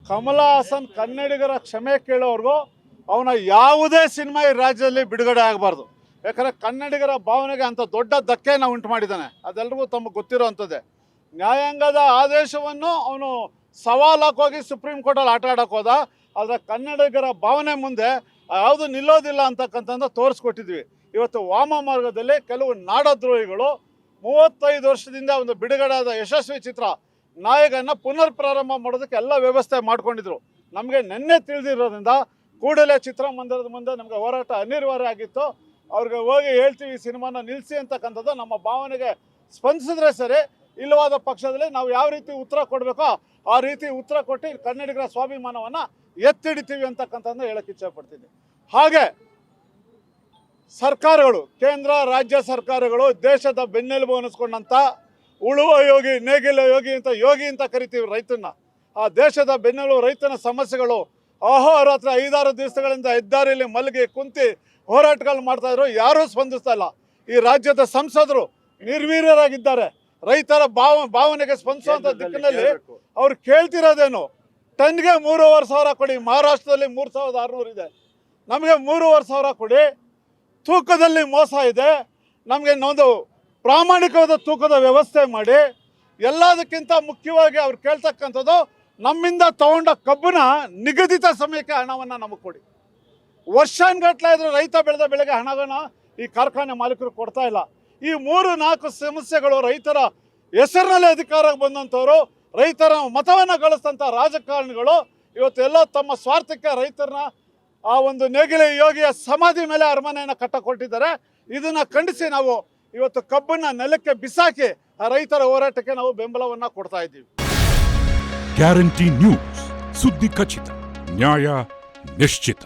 ಕಮಲ ಹಾಸನ್ ಕನ್ನಡಿಗರ ಕ್ಷಮೆ ಕೇಳೋರ್ಗೂ ಅವನ ಯಾವುದೇ ಸಿನಿಮಾ ಈ ರಾಜ್ಯದಲ್ಲಿ ಬಿಡುಗಡೆ ಆಗಬಾರ್ದು. ಯಾಕಂದರೆ ಕನ್ನಡಿಗರ ಭಾವನೆಗೆ ಅಂಥ ದೊಡ್ಡ ಧಕ್ಕೆಯನ್ನು ಉಂಟು ಮಾಡಿದ್ದಾನೆ. ಅದೆಲ್ಲರಿಗೂ ತಮಗೆ ಗೊತ್ತಿರೋವಂಥದ್ದೇ. ನ್ಯಾಯಾಂಗದ ಆದೇಶವನ್ನು ಅವನು ಸವಾಲಾಕೋಗಿ ಸುಪ್ರೀಂ ಕೋರ್ಟಲ್ಲಿ ಆಟ ಆಡೋಕೆ ಹೋದ. ಆದರೆ ಕನ್ನಡಿಗರ ಭಾವನೆ ಮುಂದೆ ಯಾವುದು ನಿಲ್ಲೋದಿಲ್ಲ ಅಂತಕ್ಕಂಥದ್ದು ತೋರಿಸ್ಕೊಟ್ಟಿದ್ವಿ. ಇವತ್ತು ವಾಮ ಮಾರ್ಗದಲ್ಲಿ ಕೆಲವು ನಾಡದ್ರೋಹಿಗಳು 35 ವರ್ಷದಿಂದ ಒಂದು ಬಿಡುಗಡೆ ಆದ ಯಶಸ್ವಿ ಚಿತ್ರ ನಾಯಕನ ಪುನರ್ ಪ್ರಾರಂಭ ಮಾಡೋದಕ್ಕೆ ಎಲ್ಲ ವ್ಯವಸ್ಥೆ ಮಾಡ್ಕೊಂಡಿದ್ರು. ನಮಗೆ ನಿನ್ನೆ ತಿಳಿದಿರೋದ್ರಿಂದ ಕೂಡಲೇ ಚಿತ್ರಮಂದಿರದ ಮುಂದೆ ನಮಗೆ ಹೋರಾಟ ಅನಿವಾರ್ಯ ಆಗಿತ್ತು. ಅವ್ರಿಗೆ ಹೋಗಿ ಹೇಳ್ತೀವಿ ಈ ಸಿನಿಮಾನ ನಿಲ್ಲಿಸಿ ಅಂತಕ್ಕಂಥದ್ದು. ನಮ್ಮ ಭಾವನೆಗೆ ಸ್ಪಂದಿಸಿದ್ರೆ ಸರಿ, ಇಲ್ಲವಾದ ಪಕ್ಷದಲ್ಲಿ ನಾವು ಯಾವ ರೀತಿ ಉತ್ತರ ಕೊಡಬೇಕೋ ಆ ರೀತಿ ಉತ್ತರ ಕೊಟ್ಟು ಕನ್ನಡಿಗರ ಸ್ವಾಭಿಮಾನವನ್ನು ಎತ್ತಿಡಿತೀವಿ ಅಂತಕ್ಕಂಥದ್ದನ್ನ ಹೇಳಕ್ಕೆ ಇಚ್ಛೆಪಡ್ತೀನಿ. ಹಾಗೆ ಸರ್ಕಾರಗಳು, ಕೇಂದ್ರ ರಾಜ್ಯ ಸರ್ಕಾರಗಳು ದೇಶದ ಬೆನ್ನೆಲುಬು ಅನ್ನಿಸ್ಕೊಂಡಂಥ ಉಳುವ ಯೋಗಿ, ನೇಗಿಲ ಯೋಗಿ ಅಂತ ಕರಿತೀವಿ ರೈತನ್ನ. ಆ ದೇಶದ ಬೆನ್ನೆಲುಬು ರೈತನ ಸಮಸ್ಯೆಗಳು ಅಹೋರಾತ್ರ 5-6 ದಿವಸಗಳಿಂದ ಹೆದ್ದಾರಿಯಲ್ಲಿ ಮಲಗಿ ಕುಂತಿ ಹೋರಾಟಗಳು ಮಾಡ್ತಾಯಿದ್ರು. ಯಾರೂ ಸ್ಪಂದಿಸ್ತಾ ಇಲ್ಲ. ಈ ರಾಜ್ಯದ ಸಂಸದರು ನಿರ್ವೀರ್ಯರಾಗಿದ್ದಾರೆ. ರೈತರ ಭಾವನೆಗೆ ಸ್ಪಂದಿಸುವಂಥ ದಿಕ್ಕಿನಲ್ಲಿ ಅವ್ರು ಕೇಳ್ತಿರೋದೇನು, ಟನ್ಗೆ 3,500 ಕೊಡಿ. ಮಹಾರಾಷ್ಟ್ರದಲ್ಲಿ 3,600 ಇದೆ, ನಮಗೆ 3,500 ಕೊಡಿ. ತೂಕದಲ್ಲಿ ಮೋಸ ಇದೆ, ನಮಗೆ ಒಂದು ಪ್ರಾಮಾಣಿಕವಾದ ತೂಕದ ವ್ಯವಸ್ಥೆ ಮಾಡಿ. ಎಲ್ಲದಕ್ಕಿಂತ ಮುಖ್ಯವಾಗಿ ಅವ್ರು ಕೇಳ್ತಕ್ಕಂಥದ್ದು, ನಮ್ಮಿಂದ ತಗೊಂಡ ಕಬ್ಬನ್ನ ನಿಗದಿತ ಸಮಯಕ್ಕೆ ಹಣವನ್ನು ನಮಗೆ ಕೊಡಿ. ವರ್ಷಾನ್ಗಟ್ಲೆ ಇದ್ರೆ ರೈತ ಬೆಳೆದ ಬೆಳೆಗೆ ಹಣವನ್ನು ಈ ಕಾರ್ಖಾನೆ ಮಾಲೀಕರು ಕೊಡ್ತಾ ಇಲ್ಲ. ಈ 3-4 ಸಮಸ್ಯೆಗಳು ರೈತರ ಹೆಸರಿನಲ್ಲಿ ಅಧಿಕಾರಕ್ಕೆ ಬಂದಂಥವ್ರು, ರೈತರ ಮತವನ್ನು ಗಳಿಸಿದಂಥ ರಾಜಕಾರಣಿಗಳು ಇವತ್ತು ಎಲ್ಲ ತಮ್ಮ ಸ್ವಾರ್ಥಕ್ಕೆ ರೈತರನ್ನ ಆ ಒಂದು ನೇಗಿಲ ಯೋಗಿಯ ಸಮಾಧಿ ಮೇಲೆ ಅರಮನೆಯನ್ನು ಕಟ್ಟಕೊಟ್ಟಿದ್ದಾರೆ. ಇದನ್ನು ಖಂಡಿಸಿ ನಾವು ಇವತ್ತು ಕಬ್ಬನ್ನು ನೆಲಕ್ಕೆ ಬಿಸಾಕಿ ಆ ರೈತರ ಹೋರಾಟಕ್ಕೆ ನಾವು ಬೆಂಬಲವನ್ನು ಕೊಡ್ತಾ ಇದ್ದೀವಿ. ಗ್ಯಾರಂಟಿ ನ್ಯೂಸ್, ಸುದ್ದಿ ಖಚಿತ, ನ್ಯಾಯ ನಿಶ್ಚಿತ.